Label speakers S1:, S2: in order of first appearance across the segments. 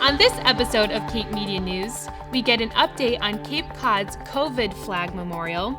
S1: On this episode of Cape Media News, we get an update on Cape Cod's COVID Flag Memorial,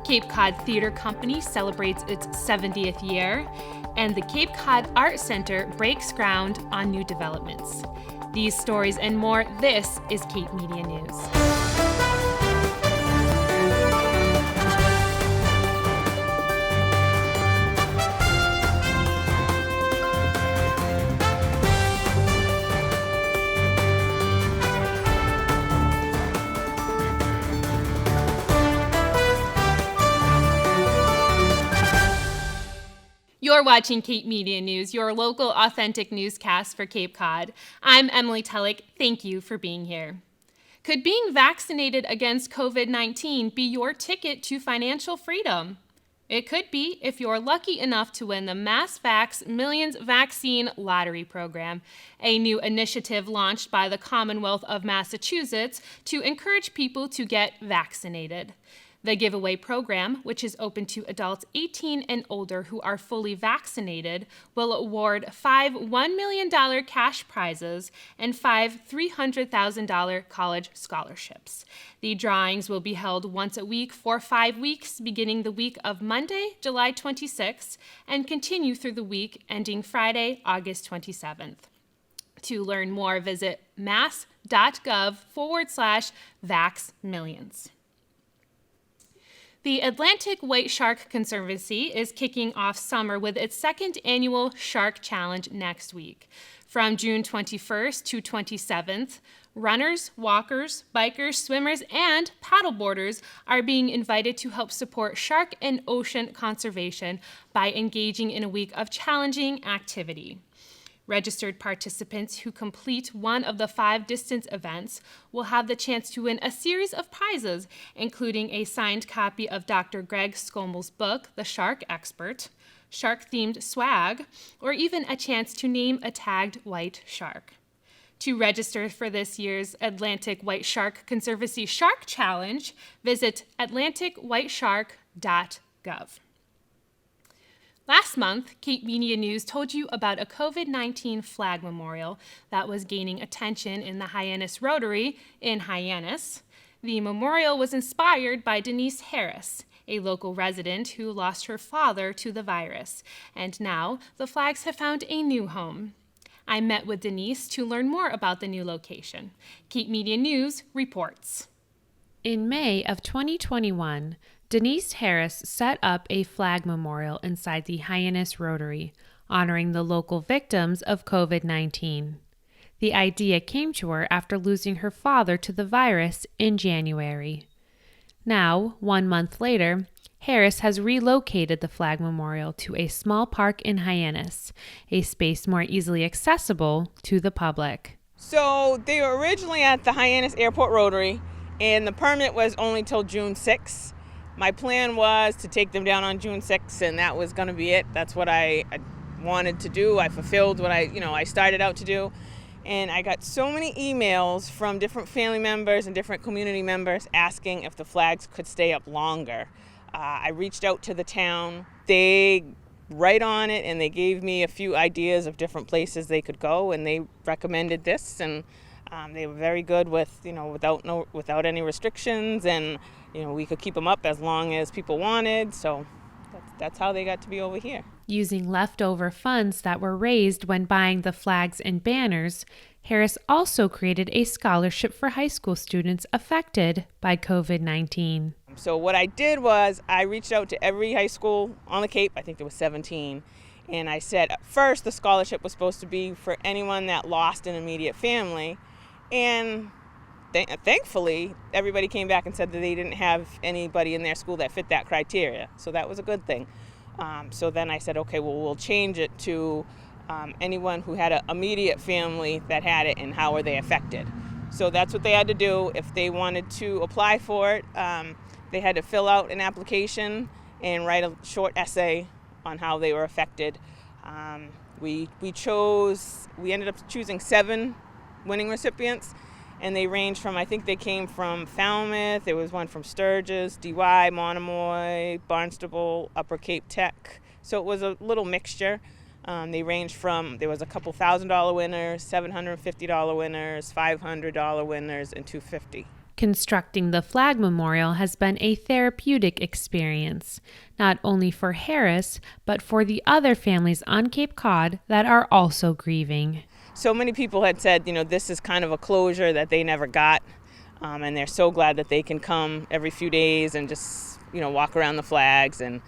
S1: Cape Cod Theatre Company celebrates its 70th year, and the Cape Cod Art Center breaks ground on new developments. These stories and more, this is Cape Media News. You're watching Cape Media News, your local authentic newscast for Cape Cod. I'm Emily Tellick. Thank you for being here. Could being vaccinated against COVID-19 be your ticket to financial freedom? It could be if you're lucky enough to win the MassVax Millions Vaccine Lottery Program, a new initiative launched by the Commonwealth of Massachusetts to encourage people to get vaccinated. The giveaway program, which is open to adults 18 and older who are fully vaccinated, will award 5 $1 million cash prizes and 5 $300,000 college scholarships. The drawings will be held once a week for 5 weeks, beginning the week of Monday, July 26th, and continue through the week ending Friday, August 27th. To learn more, visit mass.gov/vaxmillions. The Atlantic White Shark Conservancy is kicking off summer with its second annual Shark Challenge next week. From June 21st to 27th, runners, walkers, bikers, swimmers, and paddleboarders are being invited to help support shark and ocean conservation by engaging in a week of challenging activity. Registered participants who complete one of the 5 distance events will have the chance to win a series of prizes, including a signed copy of Dr. Greg Skomel's book, The Shark Expert, shark-themed swag, or even a chance to name a tagged white shark. To register for this year's Atlantic White Shark Conservancy Shark Challenge, visit atlanticwhiteshark.gov. Last month, Cape Media News told you about a COVID-19 flag memorial that was gaining attention in the Hyannis Rotary in Hyannis. The memorial was inspired by Denise Harris, a local resident who lost her father to the virus, and now the flags have found a new home. I met with Denise to learn more about the new location. Cape Media News reports. In May of 2021, Denise Harris set up a flag memorial inside the Hyannis Rotary, honoring the local victims of COVID-19. The idea came to her after losing her father to the virus in January. Now, 1 month later, Harris has relocated the flag memorial to a small park in Hyannis, a space more easily accessible to the public.
S2: So they were originally at the Hyannis Airport Rotary, and the permit was only till June 6th. My plan was to take them down on June 6th, and that was going to be it. That's what I wanted to do. I fulfilled what I started out to do. And I got so many emails from different family members and different community members asking if the flags could stay up longer. I reached out to the town. They right on it, and they gave me a few ideas of different places they could go, and they recommended this, and they were very good with, without any restrictions, and we could keep them up as long as people wanted. So that's how they got to be over here.
S1: Using leftover funds that were raised when buying the flags and banners, Harris also created a scholarship for high school students affected by COVID-19.
S2: So what I did was I reached out to every high school on the Cape. I think there was 17. And I said, at first the scholarship was supposed to be for anyone that lost an immediate family. And thankfully, everybody came back and said that they didn't have anybody in their school that fit that criteria. So that was a good thing. So then I said, okay, well, we'll change it to anyone who had an immediate family that had it, and how are they affected. So that's what they had to do. If they wanted to apply for it, they had to fill out an application and write a short essay on how they were affected. We ended up choosing 7 winning recipients, and they range from, I think they came from Falmouth, there was one from Sturgis, DY, Monomoy, Barnstable, Upper Cape Tech. So it was a little mixture. They ranged from, there was a couple $1,000 winners, $750 winners, $500 winners, and $250.
S1: Constructing the Flag Memorial has been a therapeutic experience, not only for Harris, but for the other families on Cape Cod that are also grieving.
S2: So many people had said, this is kind of a closure that they never got, and they're so glad that they can come every few days and just, walk around the flags. And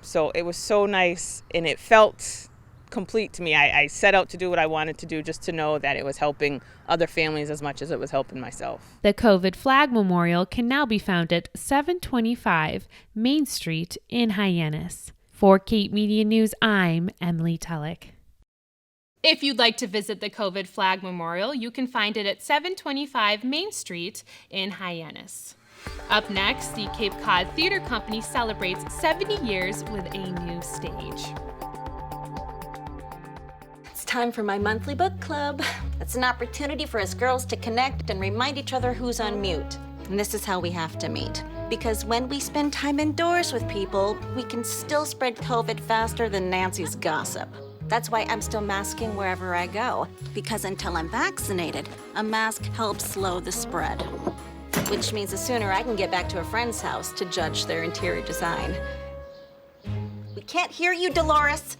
S2: so it was so nice, and it felt complete to me. I set out to do what I wanted to do, just to know that it was helping other families as much as it was helping myself.
S1: The COVID Flag Memorial can now be found at 725 Main Street in Hyannis. For Cape Media News, I'm Emily Tulloch. If you'd like to visit the COVID Flag Memorial, you can find it at 725 Main Street in Hyannis. Up next, the Cape Cod Theatre Company celebrates 70 years with a new stage.
S3: Time for my monthly book club. It's an opportunity for us girls to connect and remind each other who's on mute. And this is how we have to meet. Because when we spend time indoors with people, we can still spread COVID faster than Nancy's gossip. That's why I'm still masking wherever I go. Because until I'm vaccinated, a mask helps slow the spread. Which means the sooner I can get back to a friend's house to judge their interior design. We can't hear you, Dolores.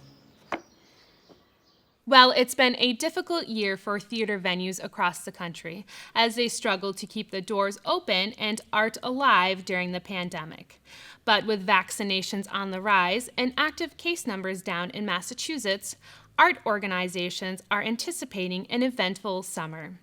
S1: Well, it's been a difficult year for theater venues across the country as they struggle to keep the doors open and art alive during the pandemic. But with vaccinations on the rise and active case numbers down in Massachusetts, art organizations are anticipating an eventful summer.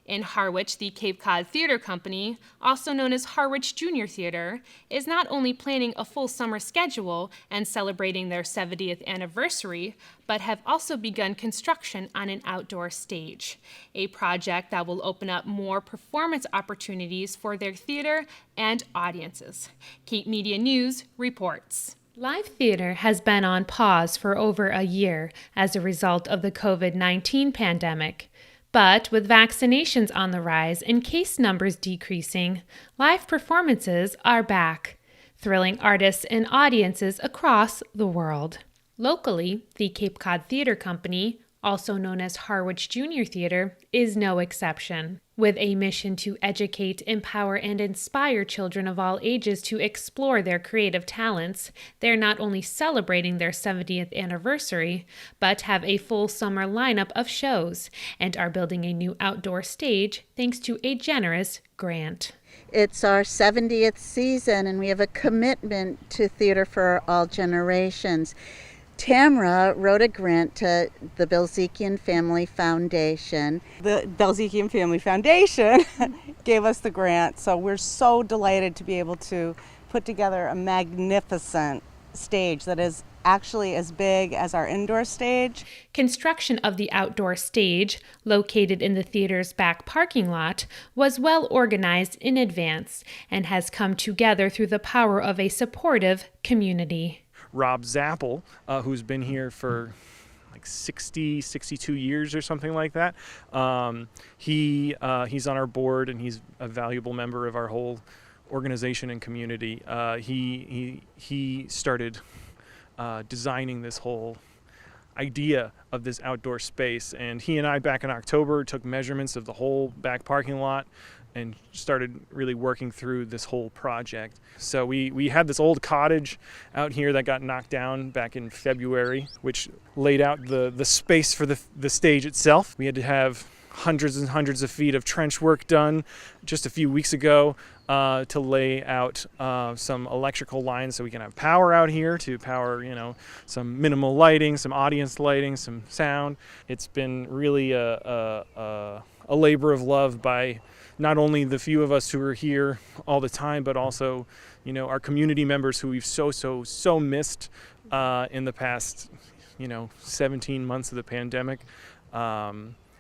S1: In Harwich, the Cape Cod Theatre Company, also known as Harwich Junior Theatre, is not only planning a full summer schedule and celebrating their 70th anniversary, but have also begun construction on an outdoor stage, a project that will open up more performance opportunities for their theater and audiences. Cape Media News reports. Live theater has been on pause for over a year as a result of the COVID-19 pandemic. But with vaccinations on the rise and case numbers decreasing, live performances are back, thrilling artists and audiences across the world. Locally, the Cape Cod Theatre Company, also known as Harwich Junior Theatre, is no exception. With a mission to educate, empower, and inspire children of all ages to explore their creative talents, they're not only celebrating their 70th anniversary, but have a full summer lineup of shows and are building a new outdoor stage thanks to a generous grant.
S4: It's our 70th season, and we have a commitment to theater for all generations. Tamra wrote a grant to the Belzekian Family Foundation.
S5: The Belzekian Family Foundation gave us the grant, so we're so delighted to be able to put together a magnificent stage that is actually as big as our indoor stage.
S1: Construction of the outdoor stage, located in the theater's back parking lot, was well organized in advance and has come together through the power of a supportive community.
S6: Rob Zappel, who's been here for like 62 years or something like that. He's on our board, and he's a valuable member of our whole organization and community. He started designing this whole idea of this outdoor space, and he and I back in October took measurements of the whole back parking lot and started really working through this whole project. So we had this old cottage out here that got knocked down back in February, which laid out the space for the stage itself. We had to have hundreds and hundreds of feet of trench work done just a few weeks ago to lay out some electrical lines so we can have power out here to power, some minimal lighting, some audience lighting, some sound. It's been really a labor of love by not only the few of us who are here all the time, but also, our community members who we've so missed in the past, 17 months of the pandemic.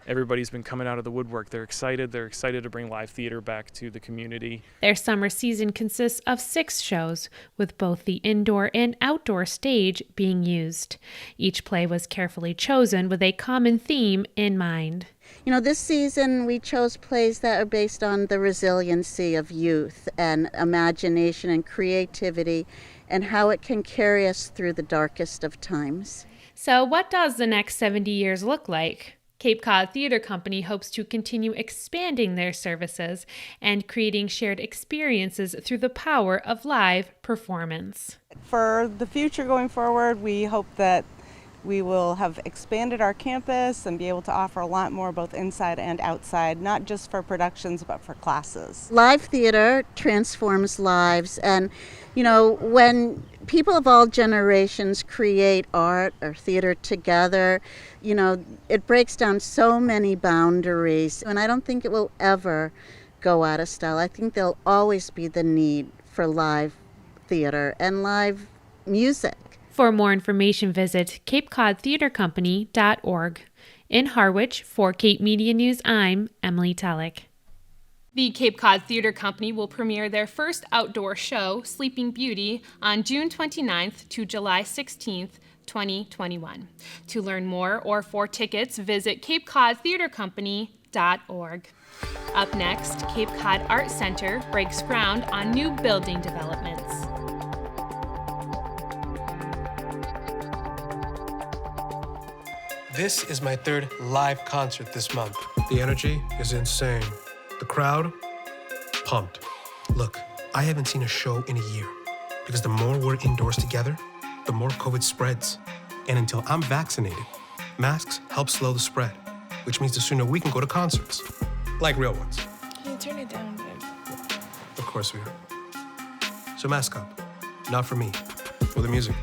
S6: Everybody's been coming out of the woodwork. They're excited to bring live theater back to the community.
S1: Their summer season consists of 6 shows, with both the indoor and outdoor stage being used. Each play was carefully chosen with a common theme in mind.
S4: This season we chose plays that are based on the resiliency of youth and imagination and creativity and how it can carry us through the darkest of times.
S1: So what does the next 70 years look like? Cape Cod Theatre Company hopes to continue expanding their services and creating shared experiences through the power of live performance.
S5: For the future going forward, we hope that we will have expanded our campus and be able to offer a lot more both inside and outside, not just for productions but for classes.
S4: Live theater transforms lives, and when people of all generations create art or theater together, it breaks down so many boundaries, and I don't think it will ever go out of style. I think there'll always be the need for live theater and live music.
S1: For more information, visit CapeCodTheatreCompany.org. In Harwich, for Cape Media News, I'm Emily Tellick. The Cape Cod Theatre Company will premiere their first outdoor show, Sleeping Beauty, on June 29th to July 16th, 2021. To learn more or for tickets, visit CapeCodTheatreCompany.org. Up next, Cape Cod Art Center breaks ground on new building developments.
S7: This is my third live concert this month. The energy is insane. The crowd, pumped. Look, I haven't seen a show in a year because the more we're indoors together, the more COVID spreads. And until I'm vaccinated, masks help slow the spread, which means the sooner we can go to concerts, like real ones.
S8: Can you turn it down, babe?
S7: Of course we are. So mask up, not for me, for the music.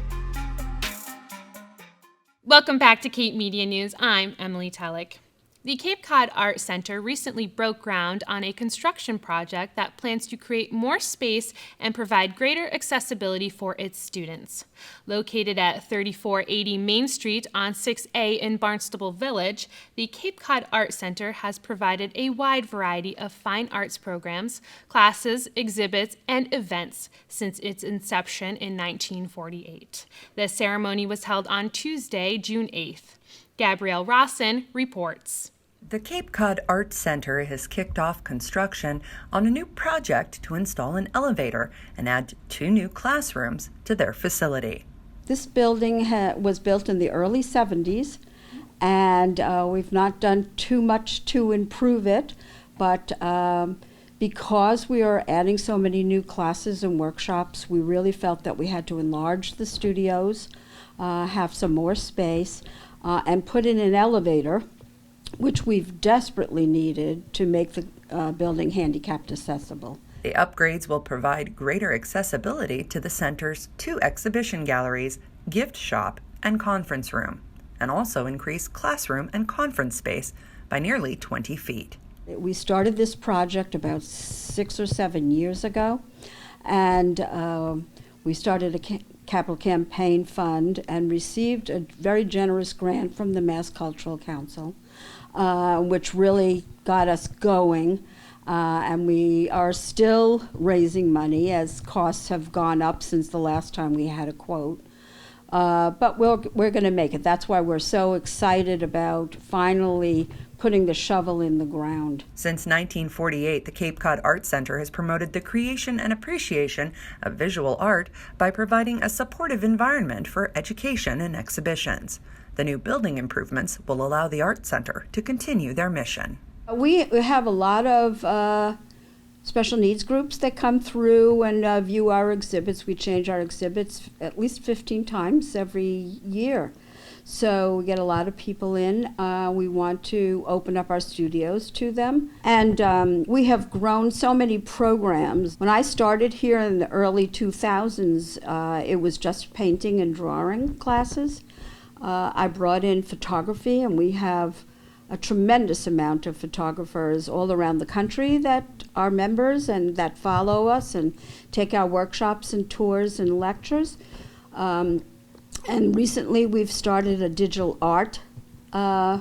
S1: Welcome back to Cape Media News. I'm Emily Tellick. The Cape Cod Art Center recently broke ground on a construction project that plans to create more space and provide greater accessibility for its students. Located at 3480 Main Street on 6A in Barnstable Village, the Cape Cod Art Center has provided a wide variety of fine arts programs, classes, exhibits, and events since its inception in 1948. The ceremony was held on Tuesday, June 8th. Gabrielle Rawson reports.
S9: The Cape Cod Art Center has kicked off construction on a new project to install an elevator and add 2 new classrooms to their facility.
S10: This building was built in the early 70s, and we've not done too much to improve it, but because we are adding so many new classes and workshops, we really felt that we had to enlarge the studios, have some more space, and put in an elevator, which we've desperately needed to make the building handicapped accessible.
S9: The upgrades will provide greater accessibility to the center's 2 exhibition galleries, gift shop, and conference room, and also increase classroom and conference space by nearly 20 feet.
S10: We started this project about 6 or 7 years ago, and we started a capital campaign fund and received a very generous grant from the Mass Cultural Council, which really got us going. And we are still raising money as costs have gone up since the last time we had a quote. But we're going to make it. That's why we're so excited about finally putting the shovel in the ground.
S9: Since 1948, the Cape Cod Art Center has promoted the creation and appreciation of visual art by providing a supportive environment for education and exhibitions. The new building improvements will allow the Art Center to continue their mission.
S10: We have a lot of special needs groups that come through and view our exhibits. We change our exhibits at least 15 times every year. So we get a lot of people in. We want to open up our studios to them. And we have grown so many programs. When I started here in the early 2000s, it was just painting and drawing classes. I brought in photography, and we have a tremendous amount of photographers all around the country that are members and that follow us and take our workshops and tours and lectures. And recently we've started a digital art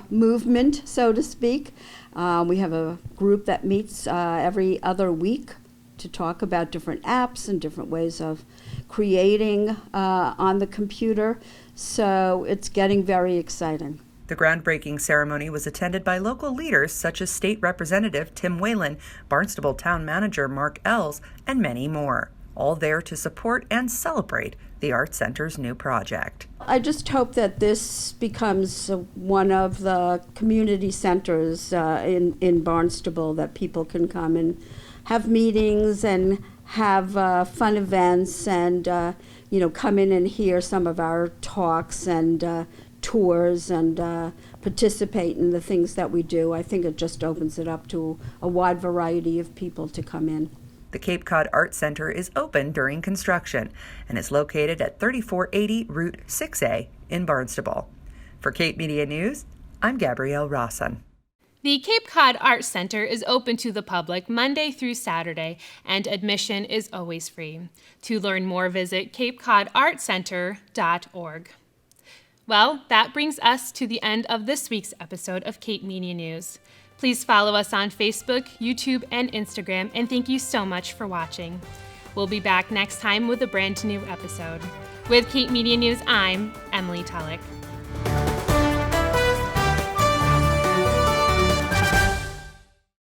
S10: movement, so to speak. We have a group that meets every other week to talk about different apps and different ways of creating on the computer. So it's getting very exciting.
S9: The groundbreaking ceremony was attended by local leaders such as State Representative Tim Whalen, Barnstable Town Manager Mark Ells, and many more. all there to support and celebrate the Art Center's new project.
S10: I just hope that this becomes one of the community centers in Barnstable, that people can come and have meetings and have fun events and come in and hear some of our talks and tours and participate in the things that we do. I think it just opens it up to a wide variety of people to come in.
S9: The Cape Cod Art Center is open during construction and is located at 3480 Route 6A in Barnstable. For Cape Media News, I'm Gabrielle Rawson.
S1: The Cape Cod Art Center is open to the public Monday through Saturday, and admission is always free. To learn more, visit capecodartcenter.org. Well, that brings us to the end of this week's episode of Cape Media News. Please follow us on Facebook, YouTube, and Instagram, and thank you so much for watching. We'll be back next time with a brand new episode. With Cape Media News, I'm Emily Tulloch.